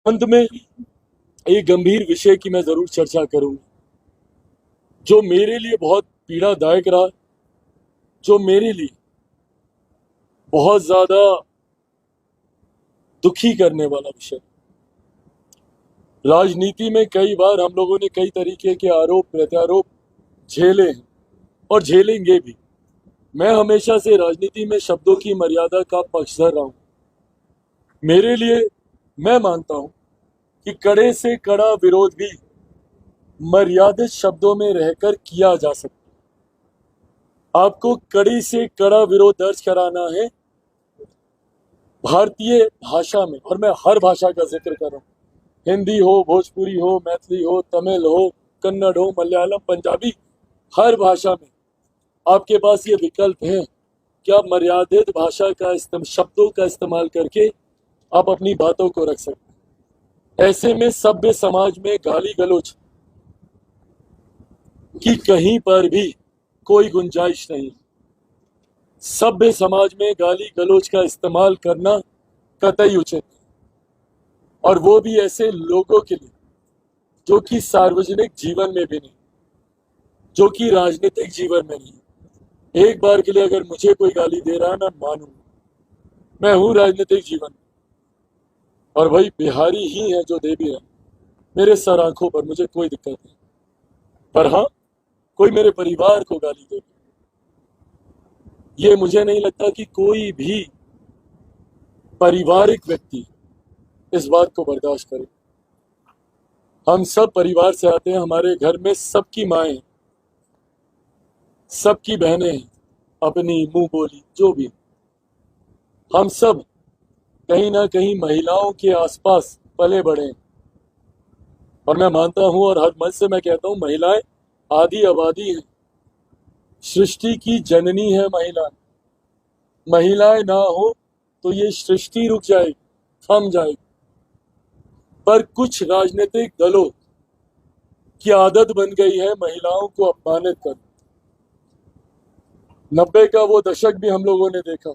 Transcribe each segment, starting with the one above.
अंत में एक गंभीर विषय की मैं जरूर चर्चा करूंगा, जो मेरे लिए बहुत पीड़ादायक रहा, जो मेरे लिए बहुत ज्यादा दुखी करने वाला विषय। राजनीति में कई बार हम लोगों ने कई तरीके के आरोप प्रत्यारोप झेले हैं और झेलेंगे भी। मैं हमेशा से राजनीति में शब्दों की मर्यादा का पक्षधर रहा हूं। मेरे लिए मैं मानता हूं कि कड़े से कड़ा विरोध भी मर्यादित शब्दों में रहकर किया जा सकता है। आपको कड़ी से कड़ा विरोध दर्ज कराना है भारतीय भाषा में, और मैं हर भाषा का जिक्र कर रहा हूं, हिंदी हो, भोजपुरी हो, मैथिली हो, तमिल हो, कन्नड़ हो, मलयालम, पंजाबी, हर भाषा में आपके पास ये विकल्प है कि आप मर्यादित भाषा का शब्दों का इस्तेमाल करके आप अपनी बातों को रख सकते हैं। ऐसे में सभ्य समाज में गाली गलौज की कहीं पर भी कोई गुंजाइश नहीं। सभ्य समाज में गाली गलौज का इस्तेमाल करना कतई उचित है, और वो भी ऐसे लोगों के लिए जो कि सार्वजनिक जीवन में भी नहीं, जो कि राजनीतिक जीवन में नहीं। एक बार के लिए अगर मुझे कोई गाली दे रहा है, मैं मानूंगा, मैं हूं राजनीतिक जीवन में, और भाई बिहारी ही है जो दे भी है, मेरे सर आंखों पर, मुझे कोई दिक्कत नहीं। पर हाँ, कोई मेरे परिवार को गाली दे, ये मुझे नहीं लगता कि कोई भी पारिवारिक व्यक्ति इस बात को बर्दाश्त करे। हम सब परिवार से आते हैं, हमारे घर में सबकी माएं, सबकी बहनें हैं, अपनी मुंह बोली जो भी, हम सब कहीं ना कहीं महिलाओं के आसपास पले बढ़े हैं। और मैं मानता हूं और हर मन से मैं कहता हूं, महिलाएं आधी आबादी है, सृष्टि की जननी है महिलाएं। महिलाएं ना हो तो ये सृष्टि रुक जाएगी, थम जाएगी। पर कुछ राजनीतिक दलों की आदत बन गई है महिलाओं को अपमानित करना। 90 का वो दशक भी हम लोगों ने देखा,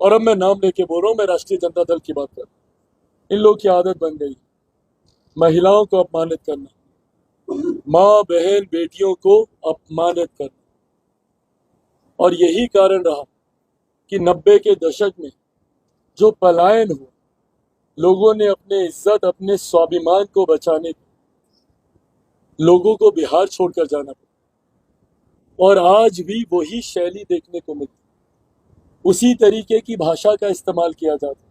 और अब मैं नाम लेके बोल रहा हूं, मैं राष्ट्रीय जनता दल की बात कर रहा हूं। इन लोगों की आदत बन गई महिलाओं को अपमानित करना, माँ बहन बेटियों को अपमानित करना। और यही कारण रहा कि 90 के दशक में जो पलायन हुआ, लोगों ने अपने इज्जत, अपने स्वाभिमान को बचाने लोगों को बिहार छोड़कर जाना पड़ा। और आज भी वही शैली देखने को मिलती, उसी तरीके की भाषा का इस्तेमाल किया जाता,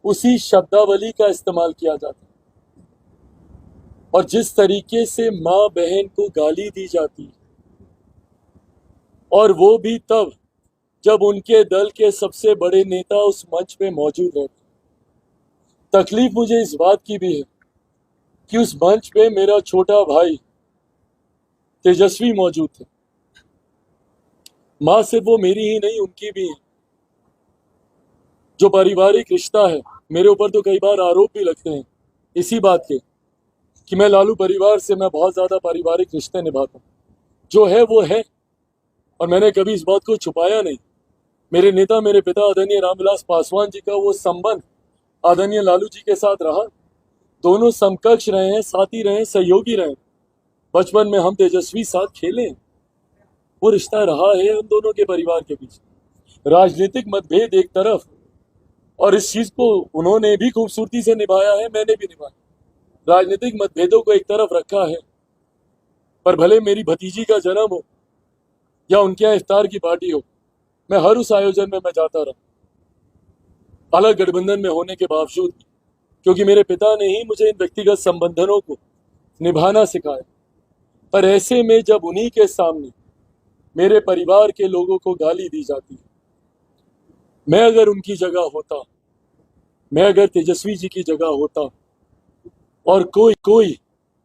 उसी शब्दावली का इस्तेमाल किया जाता, और जिस तरीके से माँ बहन को गाली दी जाती, और वो भी तब जब उनके दल के सबसे बड़े नेता उस मंच पे मौजूद रहते। तकलीफ मुझे इस बात की भी है कि उस मंच पे मेरा छोटा भाई तेजस्वी मौजूद थे। मां सिर्फ वो मेरी ही नहीं, उनकी भी है। जो पारिवारिक रिश्ता है, मेरे ऊपर तो कई बार आरोप भी लगते हैं इसी बात के कि मैं लालू परिवार से मैं बहुत ज्यादा पारिवारिक रिश्ते निभाता हूं। जो है वो है, और मैंने कभी इस बात को छुपाया नहीं। मेरे नेता, मेरे पिता आदरणीय रामविलास पासवान जी का वो संबंध आदरणीय लालू जी के साथ रहा। दोनों समकक्ष रहे हैं, साथी रहे, सहयोगी रहे। बचपन में हम तेजस्वी साथ खेले, वो रिश्ता रहा है हम दोनों के परिवार के बीच। राजनीतिक मतभेद एक तरफ, और इस चीज को उन्होंने भी खूबसूरती से निभाया है, मैंने भी निभाया। राजनीतिक मतभेदों को एक तरफ रखा है, पर भले मेरी भतीजी का जन्म हो या उनके यहाँ इफ्तार की पार्टी हो, मैं हर उस आयोजन में मैं जाता रहा, अलग गठबंधन में होने के बावजूद, क्योंकि मेरे पिता ने ही मुझे इन व्यक्तिगत संबंधों को निभाना सिखाया। पर ऐसे में जब उन्हीं के सामने मेरे परिवार के लोगों को गाली दी जाती है, मैं अगर उनकी जगह होता, मैं अगर तेजस्वी जी की जगह होता, और कोई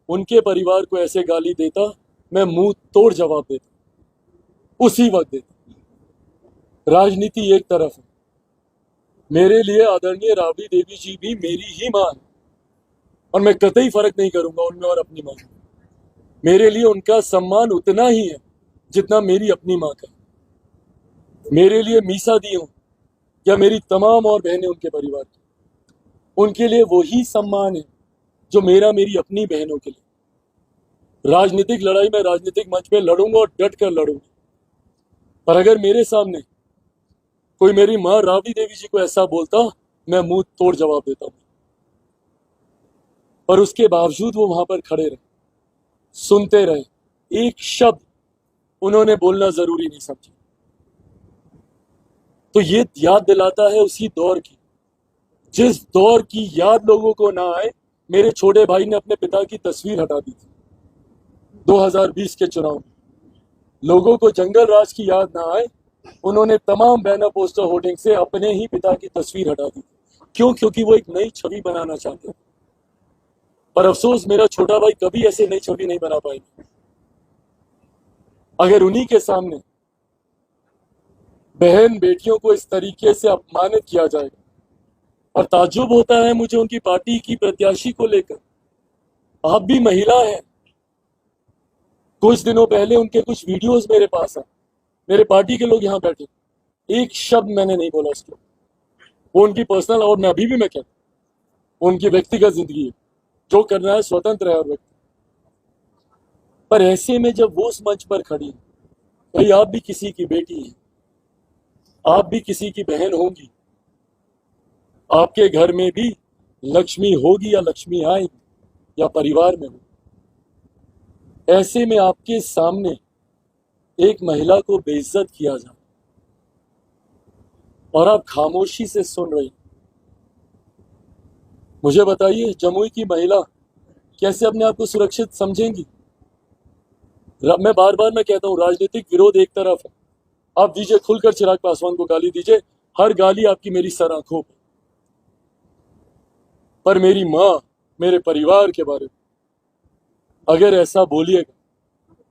उनके परिवार को ऐसे गाली देता, मैं मुंह तोड़ जवाब देता, उसी वक्त देता। राजनीति एक तरफ है, मेरे लिए आदरणीय राबड़ी देवी जी भी मेरी ही मां है, और मैं कतई फर्क नहीं करूंगा उनमें और अपनी मां में। मेरे लिए उनका सम्मान उतना ही है जितना मेरी अपनी मां का। मेरे लिए मीसा दी हो या मेरी तमाम और बहनें उनके परिवार की, उनके लिए वही सम्मान है जो मेरी अपनी बहनों के लिए। राजनीतिक लड़ाई मैं राजनीतिक मंच पे लड़ूंगा और डट कर लड़ूंगा, पर अगर मेरे सामने कोई मेरी माँ राबड़ी देवी जी को ऐसा बोलता, मैं मुंह तोड़ जवाब देता हूँ। पर उसके बावजूद वो वहां पर खड़े रहे, सुनते रहे, एक शब्द उन्होंने बोलना जरूरी नहीं समझा। तो ये याद दिलाता है उसी दौर की, जिस दौर की याद लोगों को ना आए। मेरे छोटे भाई ने अपने पिता की तस्वीर हटा दी थी 2020 के चुनाव में। लोगों को जंगल राज की याद ना आए, उन्होंने तमाम बैनर पोस्टर होर्डिंग से अपने ही पिता की तस्वीर हटा दी। क्यों? क्योंकि वो एक नई छवि बनाना चाहते हैं। पर अफसोस मेरा छोटा भाई कभी ऐसे नई छवि नहीं बना पाएगा। अगर उन्हीं के सामने बहन बेटियों को इस तरीके से अपमानित किया जाएगा, और ताज्जुब होता है मुझे उनकी पार्टी की प्रत्याशी को लेकर। आप भी महिला हैं। कुछ दिनों पहले उनके कुछ वीडियोस मेरे पास आए, मेरे पार्टी के लोग यहाँ बैठे, एक शब्द मैंने नहीं बोला उसके। वो उनकी पर्सनल, और मैं अभी भी मैं कहता हूं उनकी व्यक्तिगत जिंदगी है, जो करना है स्वतंत्र है और व्यक्ति। पर ऐसे में जब वो उस मंच पर खड़ी, भाई आप भी किसी की बेटी हैं, आप भी किसी की बहन होंगी, आपके घर में भी लक्ष्मी होगी या लक्ष्मी आएगी या परिवार में होगी। ऐसे में आपके सामने एक महिला को बेइज्जत किया जाए और आप खामोशी से सुन रही। मुझे बताइए, जमुई की महिला कैसे अपने आप को सुरक्षित समझेंगी? मैं बार बार मैं कहता हूं, राजनीतिक विरोध एक तरफ है, आप दीजिए खुलकर चिराग पासवान को गाली दीजिए, हर गाली आपकी मेरी सर आंखों पर मेरी माँ, मेरे परिवार के बारे में अगर ऐसा बोलिएगा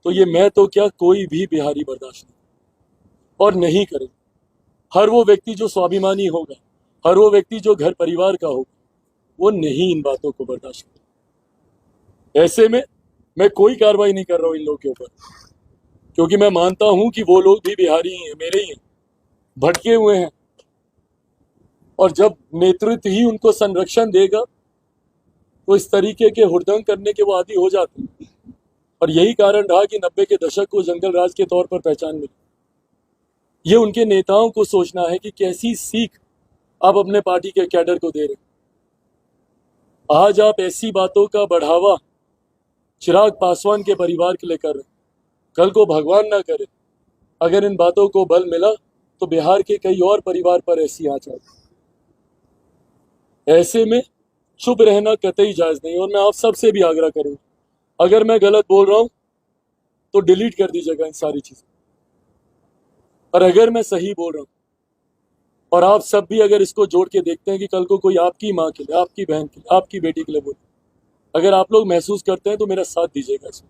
तो ये मैं तो क्या, कोई भी बिहारी बर्दाश्त नहीं और नहीं करेगा। हर वो व्यक्ति जो स्वाभिमानी होगा, हर वो व्यक्ति जो घर परिवार का होगा, वो नहीं इन बातों को बर्दाश्त करेगा। ऐसे में मैं कोई कार्रवाई नहीं कर रहा हूं इन लोगों के ऊपर, क्योंकि मैं मानता हूं कि वो लोग भी बिहारी ही हैं, मेरे ही हैं, भटके हुए हैं। और जब नेतृत्व ही उनको संरक्षण देगा तो इस तरीके के हुड़दंग करने के वो आदी हो जाते हैं। और यही कारण रहा कि 90 के दशक को जंगल राज के तौर पर पहचान मिली। ये उनके नेताओं को सोचना है कि कैसी सीख आप अपने पार्टी के कैडर को दे रहे। आज आप ऐसी बातों का बढ़ावा चिराग पासवान के परिवार के लिए कर रहे, कल को भगवान ना करे अगर इन बातों को बल मिला तो बिहार के कई और परिवार पर ऐसी आ जाए। ऐसे में चुप रहना कतई जायज नहीं। और मैं आप सबसे भी आग्रह करूंगा, अगर मैं गलत बोल रहा हूं तो डिलीट कर दीजिएगा इन सारी चीजें, और अगर मैं सही बोल रहा हूं और आप सब भी अगर इसको जोड़ के देखते हैं कि कल को कोई आपकी माँ के लिए, आपकी बहन के लिए, आपकी बेटी के लिए बोले, अगर आप लोग महसूस करते हैं तो मेरा साथ दीजिएगा इसमें।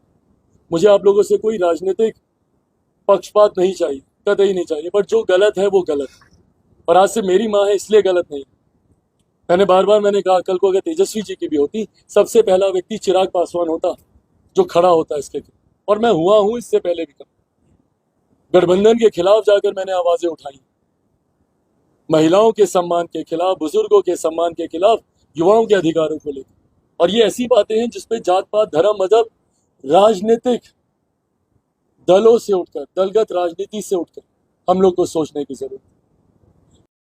मुझे आप लोगों से कोई राजनीतिक पक्षपात नहीं चाहिए, कतई नहीं चाहिए, बट जो गलत है वो गलत है। और आज से मेरी माँ है इसलिए गलत नहीं। मैंने बार बार कहा, कल को अगर तेजस्वी जी की भी होती, सबसे पहला व्यक्ति चिराग पासवान होता जो खड़ा होता इसके। और मैं हुआ हूं इससे पहले भी। गठबंधन के खिलाफ जाकर मैंने आवाजें उठाई, महिलाओं के सम्मान के खिलाफ, बुजुर्गों के सम्मान के खिलाफ, युवाओं के अधिकारों को लेकर। और ये ऐसी बातें हैं जिसपे जात पात, धर्म, मजहब, राजनीतिक दलों से उठकर, दलगत राजनीति से उठकर हम लोग को सोचने की जरूरत है।